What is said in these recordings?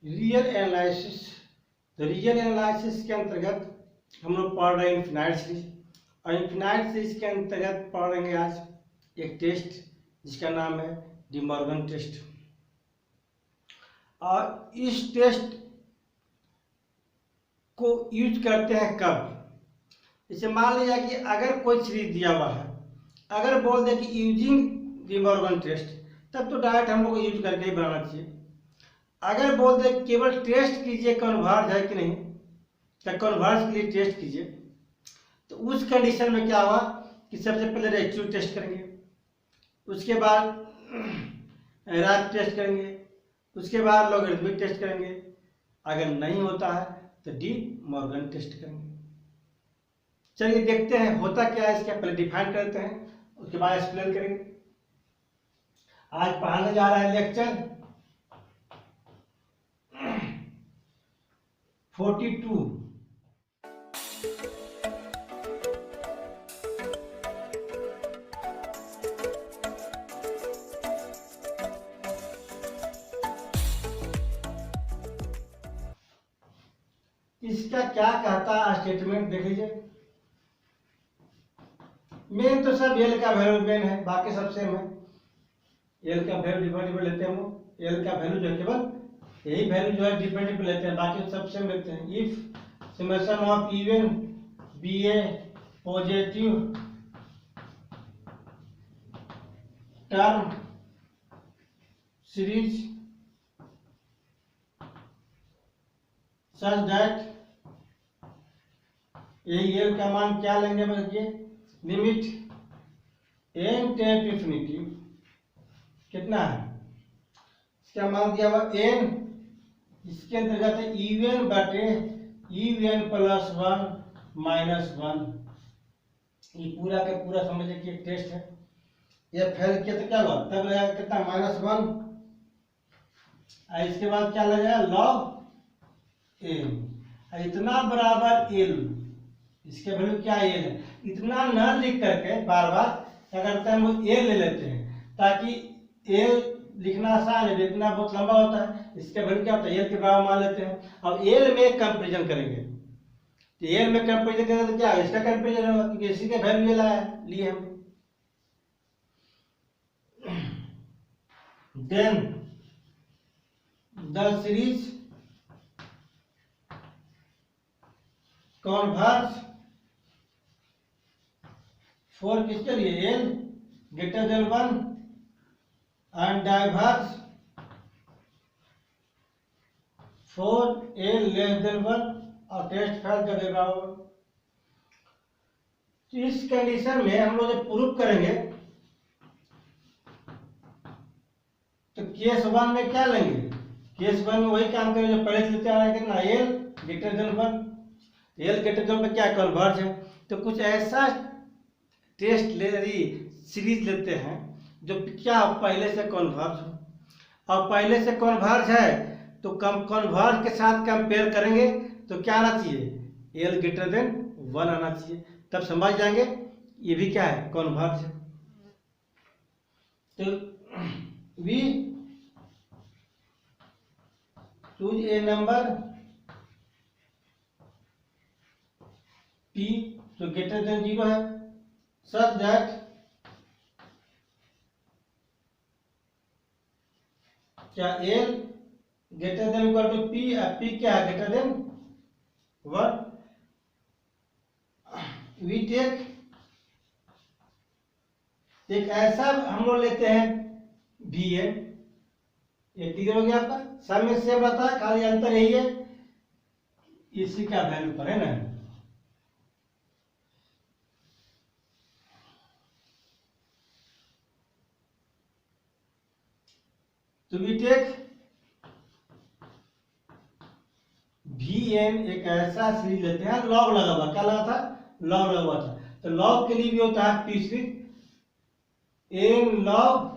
Real analysis. तो real analysis के अंतर्गत हम लोग पढ़ रहे हैं इनफिनाइट सीरीज, और इनफिनाइट सीरीज के अंतर्गत पढ़ रहे हैं आज एक टेस्ट जिसका नाम है डी मॉर्गन टेस्ट। और इस टेस्ट को यूज करते हैं कब? जैसे मान लिया कि अगर कोई सीरीज दिया हुआ है, अगर बोल दे कि यूजिंग डी मॉर्गन टेस्ट, तब तो डायरेक्ट हम लोग को यूज करके ही बनाना चाहिए। अगर बोल दे केवल टेस्ट कीजिए कन्वर्ज है कि नहीं, तो कन्वर्ज के लिए टेस्ट कीजिए, तो उस कंडीशन में क्या हुआ कि सबसे पहले रेशियो टेस्ट करेंगे, उसके बाद रैप टेस्ट करेंगे, उसके बाद लॉगरिथमिक टेस्ट करेंगे। अगर नहीं होता है तो डी मॉर्गन टेस्ट करेंगे। चलिए देखते हैं होता क्या है, इसका पहले डिफाइन करते हैं, उसके बाद एक्सप्लेन करेंगे। आज पढ़ाने जा रहा है लेक्चर 42। इसका क्या कहता है स्टेटमेंट देख लीजिए। मेन तो सब एल का वैल्यू मेन है, बाकी सब सेम है। एल का वैल्यू डिपेंडेबल लेते हैं हम लोग, एल का वैल्यू जो है केवल यही वैल्यू जो है डिपेंडेबल लेते हैं, बाकी सब सेम लेते हैं। If summation of even be a positive term series such that, यही एल का मान क्या लेंगे बल्कि limit n tend to infinity, कितना है इसका मान दिया हुआ एन, इसके अंतर्गत है इवन बटे इवन प्लस 1 माइनस 1। ये पूरा का पूरा समझे कि एक टेस्ट है। ये फेल किया तो क्या हुआ, तब लगेगा कितना -1, और इसके बाद क्या लगेगा लॉग एन, इतना बराबर एल, इसके वैल्यू क्या एल है, इतना न लिख करके बार बार क्या करते हैं हम लोग एल ले लेते हैं, ताकि एल लिखना आसान है, इतना बहुत लंबा होता है। इसके वैल्यू क्या होता है एल के बराबर मान लेते हैं। अब एल में कंपेरिजन करेंगे, तो एल में कंपेरिजन करेंगे तो क्या इसका कंपेरिजन होगा, क्योंकि इसी के वैल्यू लाया लिए हम। Then the series converge for किसके लिए, L greater than 1 and diverge for L less than 1, और टेस्ट फेल कर देगा। तो इस कंडीशन में हम लोग जब प्रूफ करेंगे तो केस 1 में क्या लेंगे, केस 1 में वही काम करेंगे जो पहले से लेते आ रहे हैं, कितना L greater than 1, L greater then पे क्या कन्वर्ज है। तो कुछ ऐसा टेस्ट ले सीरीज लेते हैं जो क्या पहले से कन्वर्ज हो, और पहले से कन्वर्ज है तो कम कन्वर्ज के साथ कंपेयर करेंगे तो क्या आना चाहिए, एल ग्रेटर देन 1 आना चाहिए, तब समझ जाएंगे ये भी क्या है कन्वर्ज है। तो we choose a number p जो ग्रेटर देन 0 है, such that क्या l greater than equal to p, p क्या है ग्रेटर देन 1। वी टेक एक ऐसा हम लोग लेते हैं वी एन, ये क्लियर हो गया आपका, सब में सेम रहता है, खाली अंतर यही है इसी का वैल्यू पर है ना। तो वी टेक वी एन एक ऐसा सीरीज लेते हैं, लॉग लगा हुआ, क्या लगा था लॉग लगा हुआ था, तो लॉग के लिए भी होता है P series, n log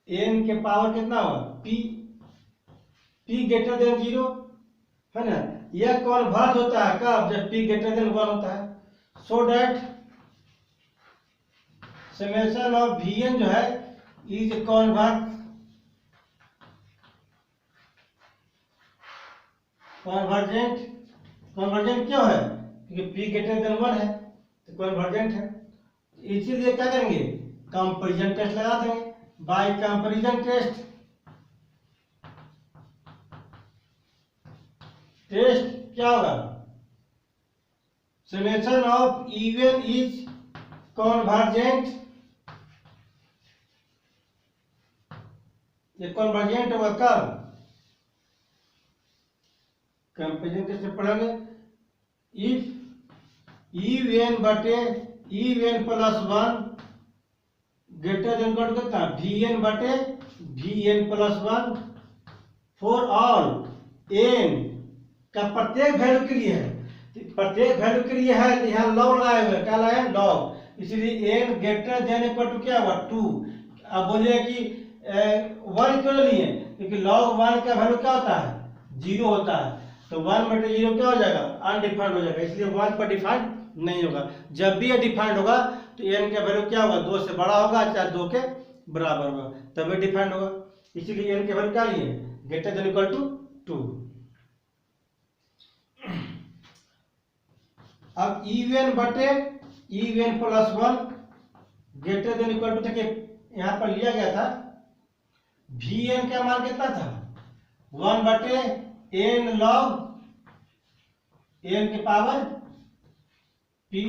n के पावर कितना होगा पी, पी ग्रेटर देन 0 है ना। यह कन्वर्ज होता है कब, जब पी ग्रेटर देन 1 होता है, so that summation of v n जो है इज कन्वर्ज कॉन्वर्जेंट, कॉन्वर्जेंट क्यों है? क्योंकि p ग्रेटर देन 1 है तो कॉन्वर्जेंट है। इसीलिए क्या करेंगे, कंपैरिजन टेस्ट लगा देंगे। बाय कंपैरिजन टेस्ट, टेस्ट क्या होगा, summation of even is convergent, ये कॉन्वर्जेंट होगा कब, कंपैरिजन टेस्ट से पढ़ेंगे। इफ इवन बटे even plus 1 greater than equal to कितना, vn बटे vn plus 1 for all n का प्रत्येक वैल्यू के लिए है, प्रत्येक वैल्यू के लिए है तो यहाँ लॉग लगाए हुए, क्या लगाए लॉग, इसलिए n greater than equal to क्या हुआ 2। अब बोलिए कि 1 क्यों नहीं है, क्योंकि लॉग 1 का वैल्यू क्या होता है, 0 होता है, तो 1 बटे 0 क्या हो जाएगा, अनडिफाइंड हो जाएगा, इसलिए 1 पर डिफाइंड नहीं होगा। जब भी ये डिफाइंड होगा तो n का वैल्यू क्या होगा, 2 से बड़ा होगा चाहे 2 के बराबर होगा, तभी डिफाइंड होगा। इसीलिए n के वैल्यू क्या लिए, ग्रेटर देन इक्वल टू 2। अब इवन बटे even plus 1 greater than equal to, देखिए यहाँ पर लिया गया था vn का मान कितना था, 1 बटे n लॉग n के पावर p,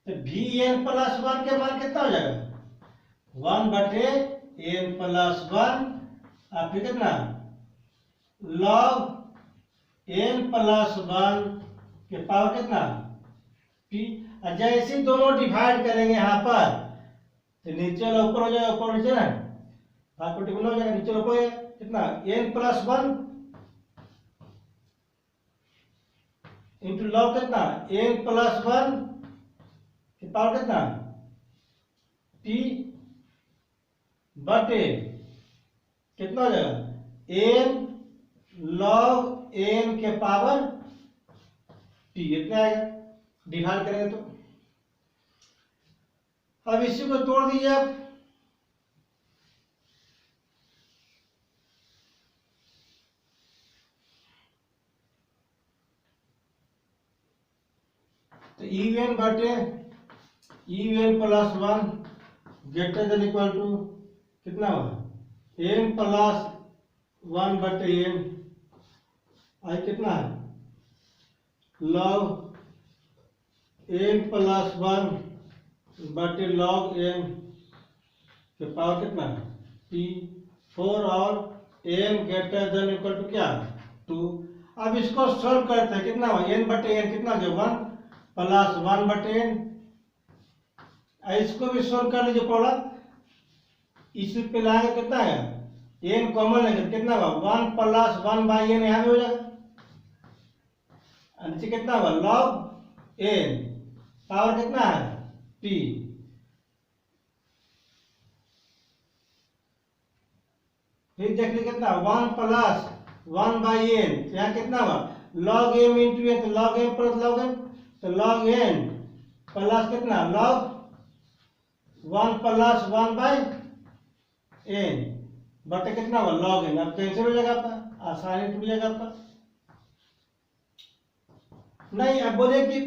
तो vn प्लस 1 के मान कितना हो जाएगा, 1 बटे n प्लस 1 और फिर कितना लॉग n प्लस 1 के पावर कितना p। जैसे दोनों डिवाइड करेंगे यहाँ पर तो नीचे वाला ऊपर हो जाएगा, ऊपर नीचे ना हो जाएगा, नीचे ऊपर हो जाएगा, कितना n प्लस 1 इंटू लॉग कितना n प्लस 1 के पावर कितना p बटे कितना हो जाएगा n लॉग n के पावर p, इतना आएगा डिवाइड करेंगे तो। अब इसी को तोड़ दीजिए आप, तो इवन बटे even plus 1 greater than equal to कितना होगा n प्लस 1 बटे n, आई कितना है लॉग n प्लस 1 बटे लॉग n के पावर कितना है p for all n greater than equal to क्या 2। अब इसको सॉल्व करते हैं, कितना हुआ n बटे n कितना जो 1 प्लस 1 बटे n, इसको भी सॉल्व कर लीजिए प्रॉब्लम, इसी पे लाएंगे कितना है n कॉमन लेंगे कितना हुआ 1 प्लस 1 बाई n, यहाँ भी हो जाएगा, नीचे कितना हुआ लॉग n पावर कितना है p, फिर देख लीजिए कितना 1 प्लस 1 बाई n, यहाँ कितना हुआ लॉग m इंटू n, तो log m plus log n, तो लॉग n प्लस कितना लॉग 1 प्लस 1 बाई n बटे कितना हुआ लॉग n। अब कैंसिल हो जाएगा आपका, आसानी टूट जाएगा आपका। नहीं अब बोले कि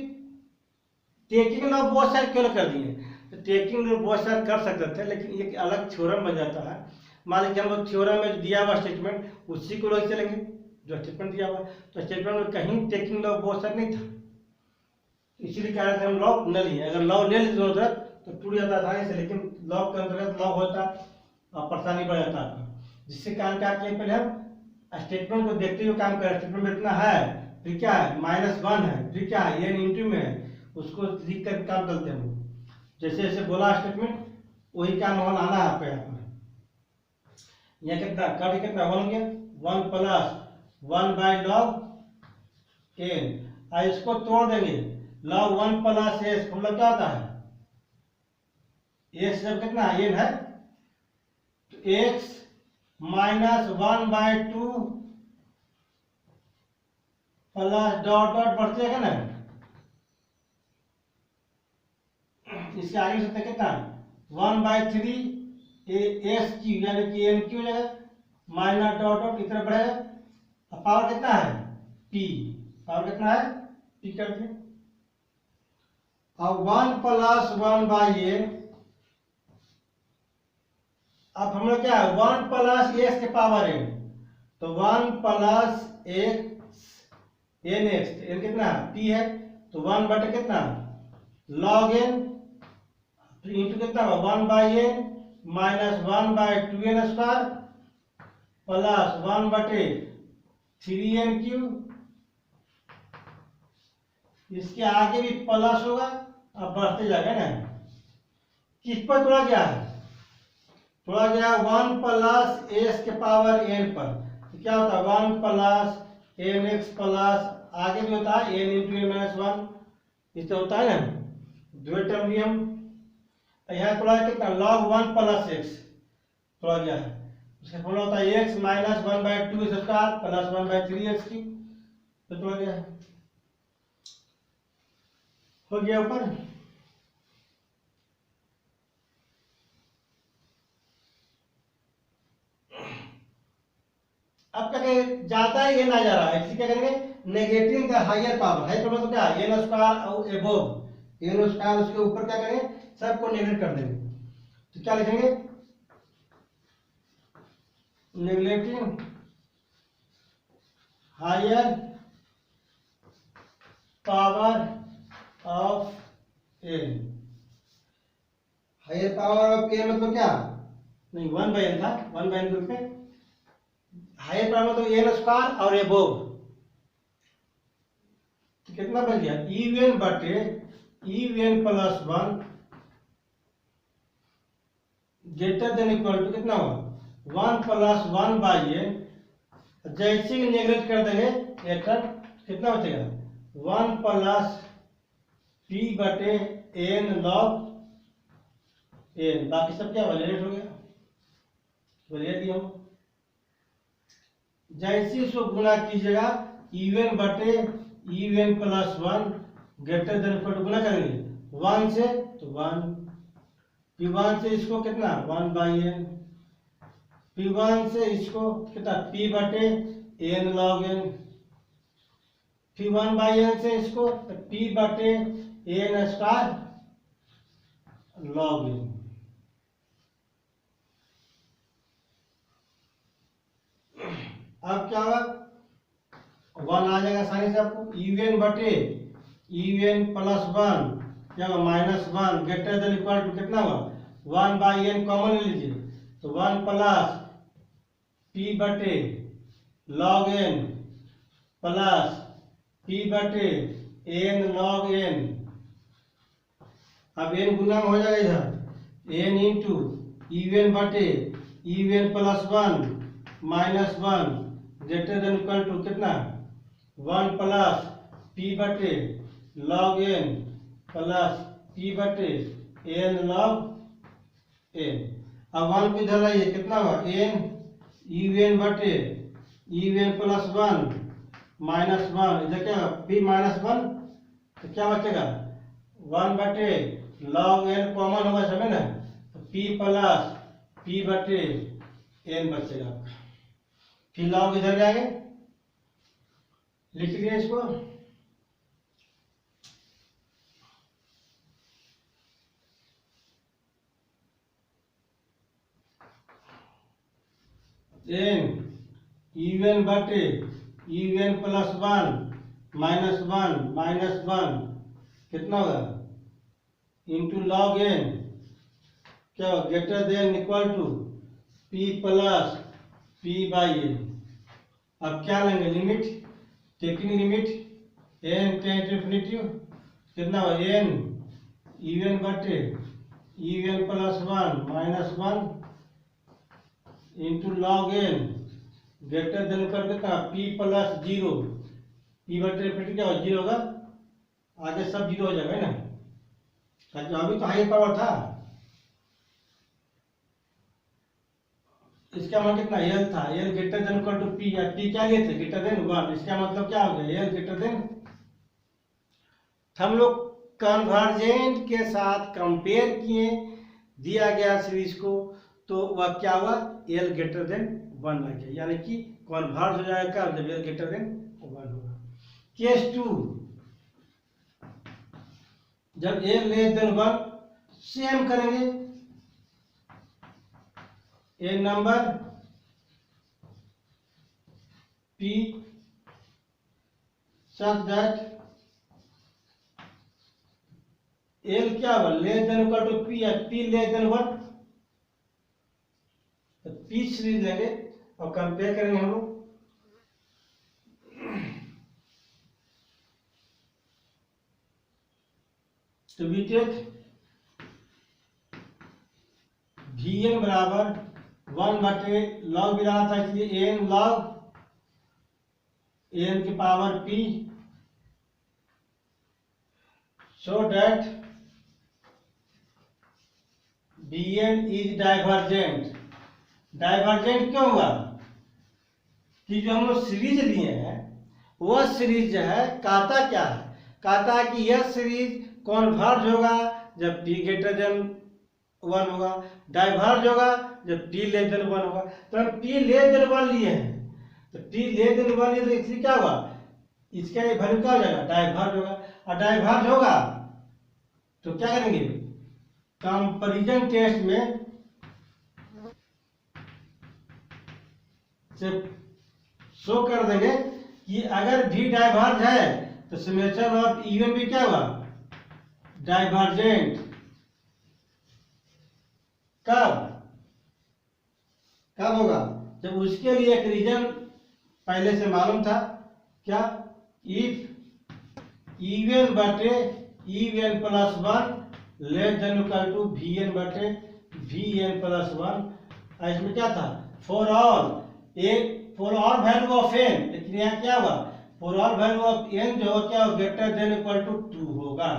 टेकिंग लॉग बहुत सारे क्यों कर दिए, तो टेकिंग लॉग बहुत सारे कर सकते थे, लेकिन एक अलग थ्योरम बन जाता है। मान लीजिए हम लोग थ्योरम में दिया हुआ स्टेटमेंट उसी को लोग चलेंगे जो स्टेटमेंट दिया हुआ, तो स्टेटमेंट में कहीं टेकिंग लॉग बहुत सारे नहीं था, इसीलिए कह रहे थे हम लॉग न लिए। अगर लॉग ले लेते उधर तो टूट जाता आसानी से, लेकिन लॉग के अंतर्गत लॉग होता और परेशानी बढ़ जाता आपका, जिससे काम क्या किए पहले हम स्टेटमेंट को देखते हुए काम करें। स्टेटमेंट में इतना है फिर क्या है -1 है, फिर क्या है n इंटू में है, उसको लिख कर काम करते हैं। जैसे जैसे बोला स्टेटमेंट वही काम होना आना है आपको यहाँ पर। यहाँ कितना कट कितना 1 गया 1 प्लस 1 बाई लॉग n, इसको तोड़ देंगे लॉग 1 प्लस s, हम लोग क्या होता है x जब कितना n है तो x minus 1 by 2 plus dot dot बढ़ते जाएगा ना, इसके आगे से कितना 1 बाई 3 एस क्यू यानी कि एन क्यू हो जाएगा, माइनस डॉट डॉट इतना बढ़ेगा, पावर कितना है पी, पावर कितना है पी कर दिए। अब 1+1/n, अब हम लोग क्या है 1+x के पावर n, तो 1+x nx, n कितना p है, तो 1 बटे कितना log n इंटू कितना होगा 1/n माइनस 1/2n² प्लस 1 बटे 3n³। इसके आगे भी प्लस होगा, अब बढ़ते जाएगा ना। किस पर तोड़ा गया है, तोड़ा गया 1+s के पावर n पर, तो क्या होता है 1+nx प्लस आगे भी होता है n इंटू n माइनस 1, इससे होता है ना दो टर्म भी हम यहाँ थोड़ा कितना log 1+x थोड़ा गया है, उसका फॉर्मूला होता है x माइनस 1/2 प्लस 1/3x³, तो थोड़ा गया है, हो गया ऊपर। अब क्या करेंगे, ज्यादा ही n आ जा रहा है, इसी क्या करेंगे नेगेटिव का हायर पावर, हाई पावर तो क्या n² और एबोव n², उसके ऊपर क्या करेंगे सबको नेगलेक्ट कर देंगे, तो क्या लिखेंगे neglecting higher power of n। Higher power of n मतलब क्या, नहीं 1/n था, 1/n रूप में हायर पावर तो n² और एबोव, तो कितना बन गया इवन बटे en+1 greater than equal to कितना हुआ 1+1/n। जैसे ही नेगलेक्ट कर देंगे एक टर्म, कितना बचेगा 1+p/n log n, बाकी सब क्या वैल्यूएट हो गया, वैल्यूएट दिया हो। जैसे इसको गुणा कीजिएगा इवन बटे en+1 greater than equal to गुणा करेंगे 1 से तो 1, p1 से इसको कितना 1/n, p1 से इसको कितना p/n log n, p1/n से इसको p/n² log n। अब क्या होगा 1 आ जाएगा आसानी से आपको, इवन बटे en+1 क्या होगा -1 ग्रेटर देन इक्वल टू कितना हुआ 1/n कॉमन ले लीजिए, तो 1 plus p/log n plus p/n log n। अब n गुना में हो जाएगा इधर n इंटू इवन बटे en+1 -1 greater than equal to कितना 1 plus p/log n plus p/n log n। अब 1 को इधर लाइए, कितना हुआ n इवन बटे en+1 -1, इधर क्या p-1, तो क्या बचेगा 1/log n कॉमन होगा समय ना, तो p प्लस p/n बचेगा। फिर लॉग इधर जाएंगे, लिख लिया इसको, n इवन बटे en+1 -1 कितना होगा इंटू log n क्या होगा greater than equal to p plus p/n। अब क्या लेंगे limit, taking limit n tend to infinity, कितना होगा n इवन बटे en+1 -1 into log n greater than equal कितना p प्लस 0, p/n क्या होगा 0 होगा, आगे सब 0 हो जाएगा ना, अभी तो हाई पावर था। इसका मतलब कितना l था, l greater than equal to p, या p क्या लिए थे ग्रेटर देन 1, इसका मतलब क्या हो गया l ग्रेटर देन। हम लोग कन्वर्जेंट के साथ कंपेयर किए दिया गया सीरीज को, तो वह क्या हुआ l ग्रेटर देन 1 आ गया, यानी कि कन्वर्ज हो जाएगा जब l ग्रेटर देन 1 होगा। केस 2, जब ए लेस देन 1 सेम करेंगे, a number P such that L क्या होगा, less than equal to P या P लेस देन 1, तो P सीरीज लेंगे और कंपेयर करेंगे हम लोग। तो वी टेक Vn बराबर 1 बटे लॉग भी लाना था, इसलिए n लॉग n की power P, so that Bn is divergent. Divergent क्यों हुआ कि जो हम लोग सीरीज लिए हैं वह सीरीज जो है कहता क्या है, कहता है कि यह सीरीज कॉन्वर्ज होगा जब t ग्रेटर देन 1 होगा, डाइवर्ज होगा जब t लेस देन 1 होगा। तो हम t लेस देन 1 लिए हैं, तो t लेस देन 1 लिए तो इसलिए क्या होगा, इसका वैल्यू क्या हो जाएगा, डाइवर्ज होगा। और डाइवर्ज होगा तो क्या करेंगे, कंपैरिजन टेस्ट में से शो कर देंगे कि अगर भी डाइवर्ज है तो समेशन ऑफ इवन भी क्या हुआ, डाइवर्जेंट। कब कब होगा, जब उसके लिए एक रीजन पहले से मालूम था, क्या, इफ इवन बटे even plus 1 less than equal to Vn बटे Vn प्लस 1। इसमें क्या था, for all value of n, लेकिन यहाँ क्या हुआ, for all value of n जो क्या हो, ग्रेटर देन इक्वल टू 2 होगा।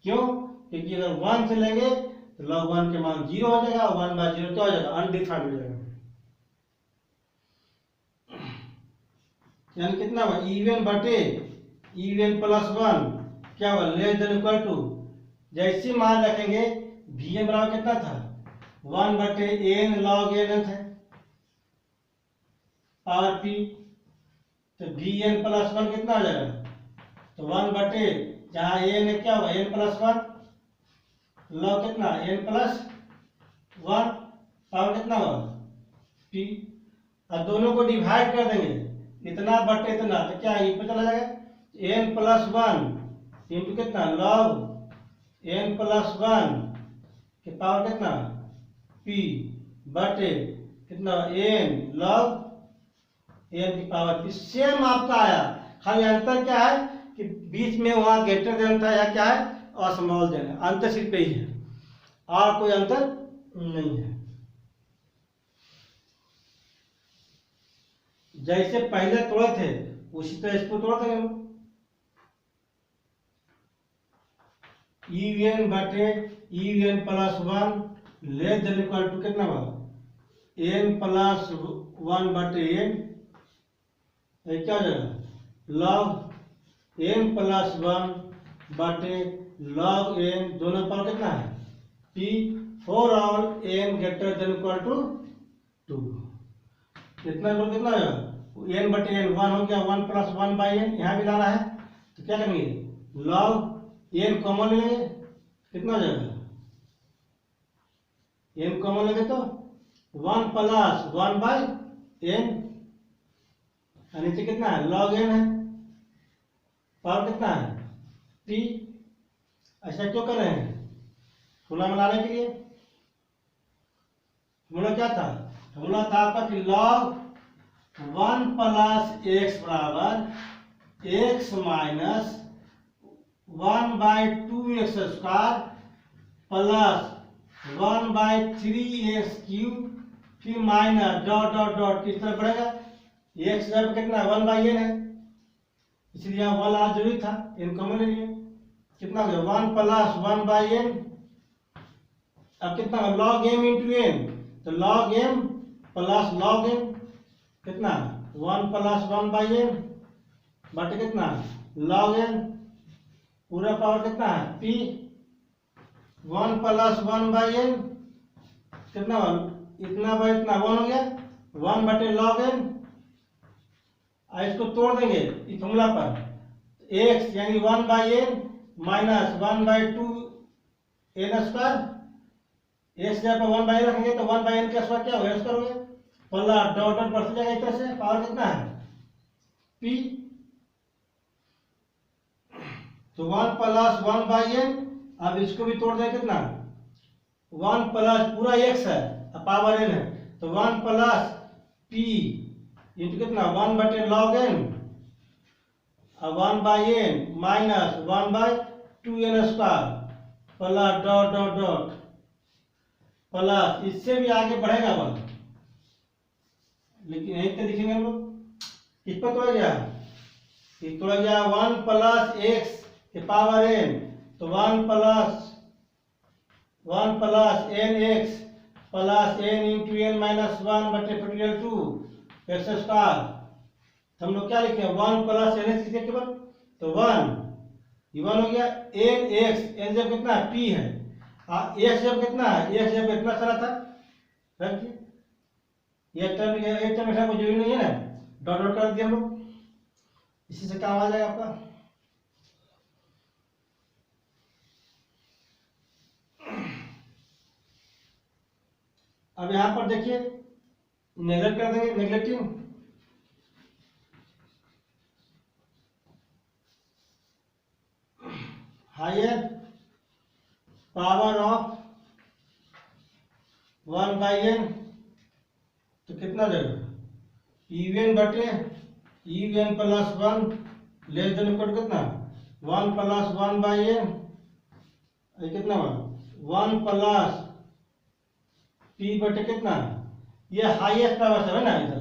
क्यों, क्योंकि अगर 1 से लेंगे तो log 1 के मान 0 हो जाएगा, 1 बाय 0 क्या हो जाएगा, अनडिफाइंड हो जाएगा। यानी कितना हुआ, इवन बटे इवन प्लस 1 क्या हुआ, लेस देन इक्वल टू, जैसे मान रखेंगे Vn बराबर कितना था, 1 बटे n log n है पावर P, तो Vn प्लस 1 कितना हो जाएगा, तो 1 बटे जहाँ n है क्या होगा, n प्लस 1 लॉग कितना, n प्लस 1 पावर कितना होगा P, और दोनों को डिवाइड कर देंगे, इतना बटे इतना, तो क्या ये पता चला जाएगा, n प्लस 1 इंटू कितना, लॉग n प्लस 1 के पावर कितना P बटे कितना, n लॉग n की पावर P। सेम आपका आया, खाली अंतर क्या है कि बीच में वहां ग्रेटर देन था, या क्या है, और स्मॉल देन है, अंतर सिर्फ यही है और कोई अंतर नहीं है। जैसे पहले तोड़े थे उसी तरह इसको तोड़ देंगे हम, इवन बटे even plus 1 less than equal to कितना हुआ, n प्लस 1 बटे n, क्या हो जाएगा, लॉग n प्लस 1 बटे लॉग n, दोनों पर कितना है P, for all n greater than equal to 2, कितना लोग कितना होगा, n बटे n 1 हो गया, 1 प्लस 1 बाई n यहाँ भी लाना है, तो क्या करेंगे, लॉग n कॉमन लेंगे, कितना हो जाएगा, n कॉमन लेंगे तो 1 प्लस 1 बाई n, नीचे कितना है, लॉग n है, पावर कितना है P। ऐसा क्यों कर रहे हैं, फॉर्मूला बनाने के लिए। फॉर्मूला क्या था, फॉर्मूला था आपका कि लॉग 1 प्लस x बराबर x minus 1 by 2x square plus 1 by 3x cube, फिर माइनस डॉट डॉट डॉट किस तरह बढ़ेगा, x जब कितना 1 बाई n है, इसलिए यहाँ 1 आना जरूरी था, n कॉमन ले लिए, कितना हो गया 1 प्लस 1 बाई n, अब कितना लॉग m इंटू n, तो log m plus log n कितना 1 प्लस 1 बाई n बटे कितना लॉग n, पूरा पावर कितना है P, 1 प्लस 1 बाई n कितना, इतना बाई इतना 1 हो गया, 1 बटे लॉग n। इसको तोड़ देंगे इस फॉर्मूला पर, एक्स यानी 1/n minus 1/2 n square. X जब 1/n रखेंगे तो 1/n का स्क्वायर क्या होगा, स्क्वायर हो गया, प्लस डॉट डॉट बढ़ते जाएगा इस तरह से, पावर कितना है p। तो 1 प्लस 1/n, अब इसको भी तोड़ दें कितना, 1 प्लस पूरा x है पावर n है, तो 1 प्लस p इंटू कितना 1/log n, अब 1/n minus 1/2n square plus dot dot dot plus, इससे भी आगे बढ़ेगा 1, लेकिन यहीं पे लिखेंगे हम लोग, किस पर तोड़ा गया, ये तोड़ा गया 1 प्लस x के पावर n, तो 1 plus n x plus n into n minus 1/2 x square. तो हम लोग क्या लिखे 1 प्लस n x लिखे केवल, तो 1 ये 1 हो गया, n x, n जब कितना है p है, x जब कितना है, x जब इतना सारा था, रखिए ये टर्म ऐसा कोई जरूरी नहीं है ना, डॉट डॉट कर दिया हम लोग, इसी से काम आ जाएगा आपका। अब यहां पर देखिए नेगलेक्ट कर देंगे, नेगलेक्टिंग हायर पावर ऑफ 1/n, तो कितना देगा इवन बटे even plus 1 less than equal कितना 1 प्लस 1/n, कितना हुआ 1 प्लस p बटे कितना, ये हाईएस्ट पावर है ना इधर,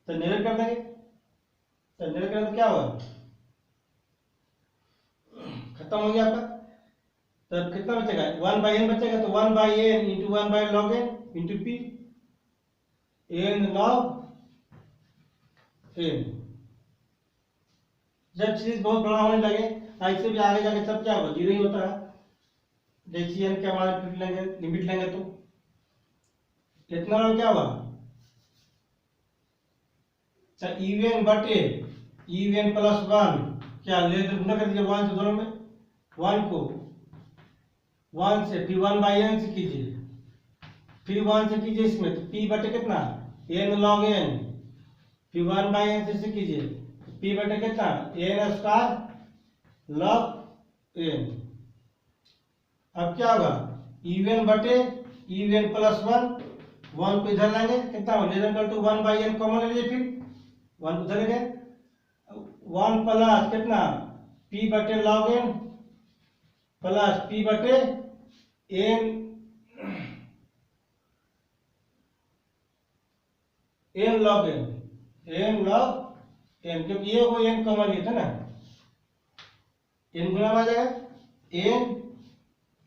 तो नेगलेक्ट कर देंगे, तो नेगलेक्ट करें तो क्या होगा, खत्म हो गया आपका। तब कितना बचेगा 1/n बचेगा, तो 1/n into 1/log n into p, n log n। जब चीज बहुत बड़ा होने लगे, ऐसे भी आगे जाके तब क्या होगा, जीरो ही होता है, जैसे n के मान लेंगे, लिमिट लेंगे तो कितना लॉग क्या होगा, इवन बटे इवन प्लस 1 क्या ले गुना कर दीजिए 1 से, दोनों में 1 को 1 से, फिर 1/n से कीजिए, फिर 1 से कीजिए इसमें, तो p बटे कितना n log n, फिर 1/n से कीजिए, p बटे कितना n स्क्वायर log n। अब क्या होगा इवन बटे इवन प्लस 1 को इधर लाएंगे, कितना हो less equal to 1/n common ले लीजिए, फिर 1 उधर गए, 1 प्लस कितना p बटे log n प्लस p बटे n log n, क्योंकि ये वो n कॉमन लिया था ना, n गुना आ जाएगा n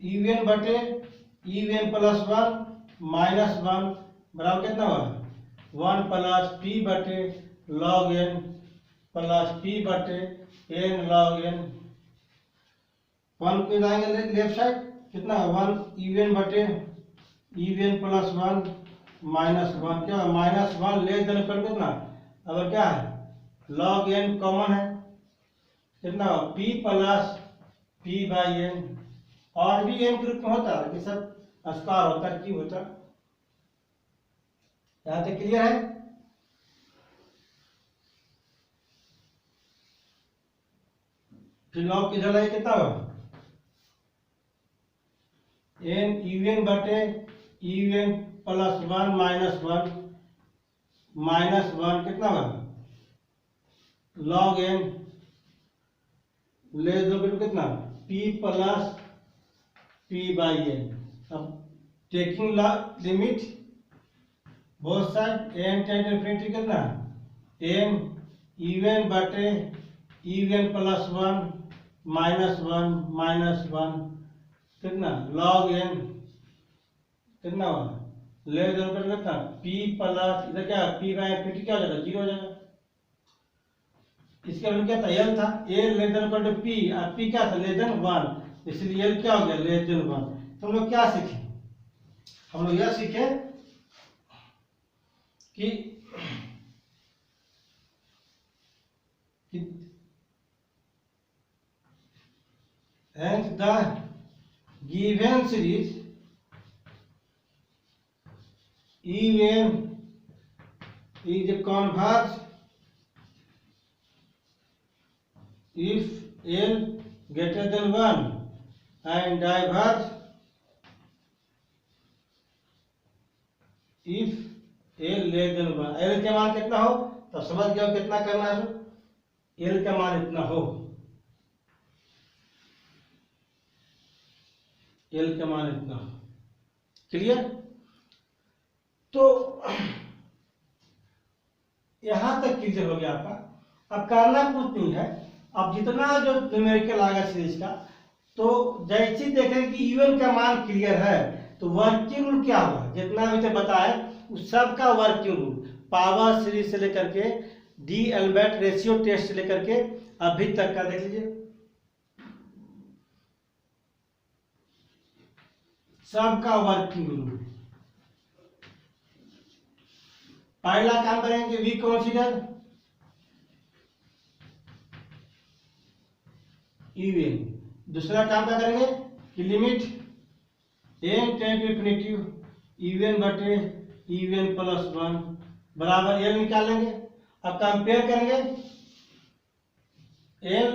इवन बटे इवन प्लस 1 माइनस 1 बराबर कितना हुआ 1 प्लस p बटे log n प्लस p बटे n log n। 1 को लाएंगे लेफ्ट साइड, कितना 1 इवन बटे इवन प्लस 1 माइनस 1, क्या माइनस 1 लेस देन इक्वल कितना, अब क्या है log n कॉमन है, कितना p प्लस p/n, और भी n ग्रुप में होता है कि सब स्क्वायर होता है, क्यूब होता है, यहां तक क्लियर है। फिर लॉग किधर लाए, कितना होगा n इवन बटे इवन प्लस 1 माइनस 1 कितना होगा log n लेस देन कितना p प्लस p/n। अब taking limit both side n tend to infinity, कितना n इवन बटे इवन प्लस 1 माइनस 1 कितना log n कितना हुआ लेस देन कितना p प्लस, इधर क्या p/n क्या हो जाएगा 0 हो जाएगा, इसका वैल्यू क्या था l था, l less than equal to p, और p क्या था लेस देन 1, इसलिए l क्या हो गया लेस देन 1। तो हम लोग क्या सीखे, हम लोग यह सीखे कि even series even is converge if L greater than 1 and diverge if L less than 1। L का मान कितना हो तो समझ गए कितना करना है। L का मान इतना हो, L का मान इतना हो, क्लियर। तो यहां तक क्लियर हो गया आपका। अब करना कुछ नहीं है, अब जितना जो न्यूमेरिकल आएगा सीरीज का, तो जैसे देखें कि यूएन का मान क्लियर है तो वर्किंग रूल क्या होगा, जितना अभी तक बताया उस सब का वर्किंग रूल, पावर सीरीज से लेकर के डी एल्बर्ट रेशियो टेस्ट से लेकर के अभी तक का देख लीजिए, सबका वर्किंग रूल। पहला काम करेंगे वी कंसीडर यूएन, दूसरा काम क्या करेंगे कि limit n tend to infinity u n बटे यूएन प्लस 1 बराबर एल निकालेंगे। अब कंपेयर करेंगे एल,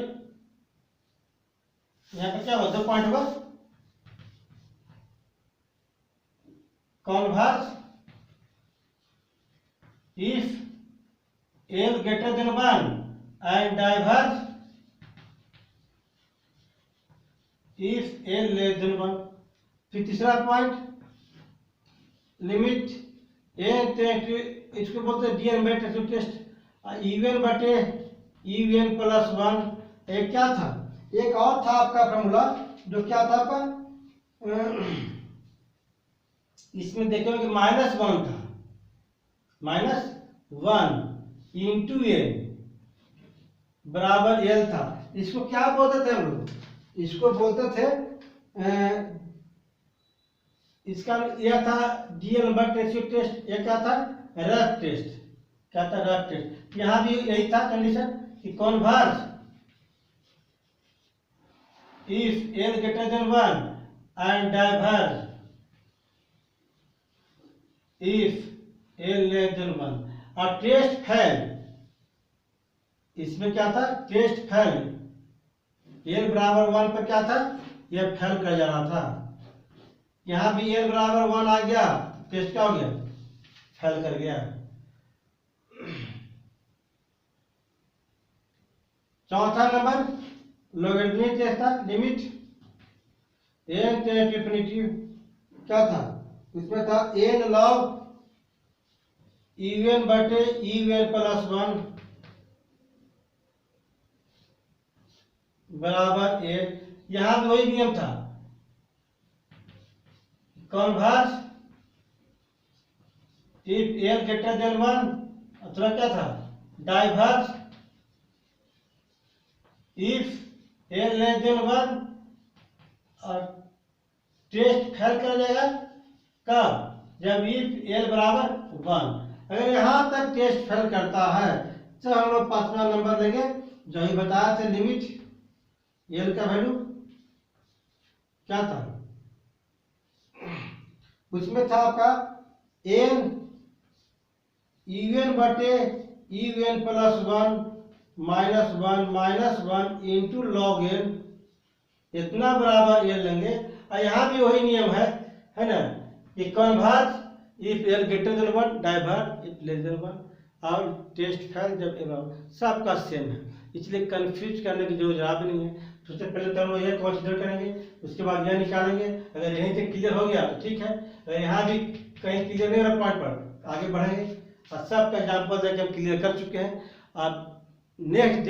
यहाँ पे क्या होता पॉइंट होगा converse if L greater than 1 and diverge if L less than 1। फिर तीसरा point limit n tend to, इसको बोलते हैं डी एल्बर्ट टेस्ट, इवन बटे इवन प्लस 1। एक क्या था, एक और था आपका फॉर्मूला जो क्या था आपका, इसमें देखोगे कि -1 था, -1 इंटू एन बराबर एल था। इसको क्या बोलते थे हम लोग, इसको बोलते थे इसका यह था डी एल्बर्ट रेशियो टेस्ट, यह क्या था रफ टेस्ट, क्या था रफ टेस्ट। यहाँ भी यही था कंडीशन कि converse if l greater than 1 and diverge if l less than 1। और टेस्ट फेल, इसमें क्या था टेस्ट फेल, एल बराबर 1 पर क्या था यह फेल कर जाना था। यहां भी एल बराबर 1 आ गया, टेस्ट क्या हो गया फेल कर गया। चौथा नंबर लॉगरिथमिक टेस्ट था, limit n tend to infinity क्या था, उसमें था एन लॉग इवन बटे इवन प्लस 1 बराबर एन। यहां भी वही नियम था, converse if l greater than 1, अथवा क्या था diverse if l less than 1। और टेस्ट फेल कर जाएगा कब, जब इफ एल बराबर 1। अगर यहां तक टेस्ट फेल करता है तो हम लोग 5वां नंबर लेंगे, जो ही बताया थे लिमिट एल का वैल्यू क्या था, उसमें था आपका एन इवन बटे even plus 1 -1 into log n, इतना बराबर एल लेंगे। और यहाँ भी वही नियम है ना कि converge if l greater than 1 diverge if less than 1, और टेस्ट फेल जब एबव, सबका सेम है, इसलिए कंफ्यूज करने की जो जरूरत नहीं है। सबसे पहले तो हम लोग यह कंसीडर करेंगे, उसके बाद यह निकालेंगे। अगर यहीं से क्लियर हो गया तो ठीक है, अगर यहाँ भी कहीं क्लियर नहीं हो रहा पॉइंट पर आगे बढ़ेंगे। और सबका एग्जाम्पल है कि हम क्लियर कर चुके हैं। आप नेक्स्ट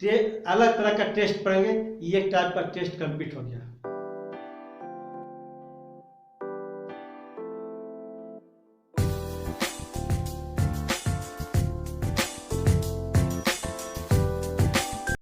डे अलग तरह का टेस्ट पढ़ेंगे, ये एक टाइप का टेस्ट कंप्लीट हो गया।